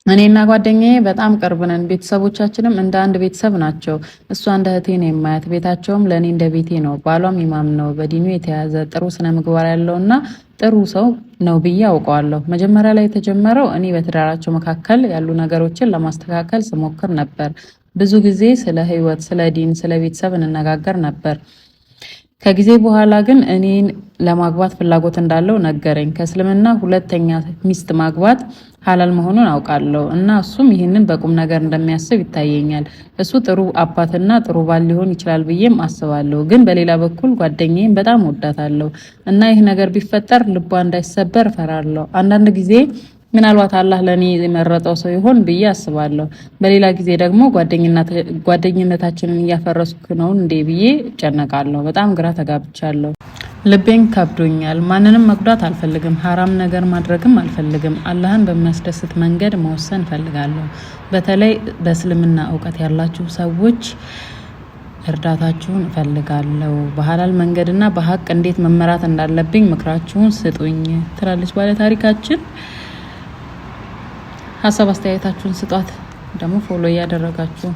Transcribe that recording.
እኔና ጓደኛዬ በጣም ቅርብ ነን። ቤተሰቦቻችንም እንደ አንድ ቤተሰብ ናቸው። እሷ እንደ እህቴ ነው የማያት። ቤታቸውም ለእኔ እንደ ቤቴ ነው። ባሏም ኢማም ነው፣ በዲኑ የተያዘ ጥሩ ስነ ምግባር ያለውና ጥሩ ሰው ነው ብዬ አውቀዋለሁ። መጀመሪያ ላይ የተጀመረው እኔ በትዳራቸው መካከል ያሉ ነገሮችን ለማስተካከል ስሞክር ነበር። ብዙ ጊዜ ስለ ህይወት፣ ስለ ዲን፣ ስለ ቤተሰብ እንነጋገር ነበር። ከጊዜ በኋላ ግን እኔን ለማግባት ፍላጎት እንዳለው ነገረኝ። ከእስልምና ሁለተኛ ሚስት ማግባት ሐላል መሆኑን አውቃለሁ እና እሱም ይህንን በቁም ነገር እንደሚያስብ ይታየኛል። እሱ ጥሩ አባትና ጥሩ ባል ሊሆን ይችላል ብዬም አስባለሁ። ግን በሌላ በኩል ጓደኛዬን በጣም ወዳታለሁ እና ይህ ነገር ቢፈጠር ልቧ እንዳይሰበር እፈራለሁ። አንዳንድ ጊዜ ምናልባት አላህ ለኔ የመረጠው ሰው ይሆን ብዬ አስባለሁ። በሌላ ጊዜ ደግሞ ጓደኝነታችንን እያፈረስኩ ነው እንዴ ብዬ እጨነቃለሁ። በጣም ግራ ተጋብቻለሁ። ልቤን ከብዶኛል። ማንንም መጉዳት አልፈልግም። ሐራም ነገር ማድረግም አልፈልግም። አላህን በሚያስደስት መንገድ መወሰን እፈልጋለሁ። በተለይ በእስልምና እውቀት ያላችሁ ሰዎች እርዳታችሁን እፈልጋለሁ። በሐላል መንገድና በሐቅ እንዴት መመራት እንዳለብኝ ምክራችሁን ስጡኝ ትላለች ባለ ታሪካችን። ሀሳብ አስተያየታችሁን ስጧት። ደግሞ ፎሎ እያደረጋችሁ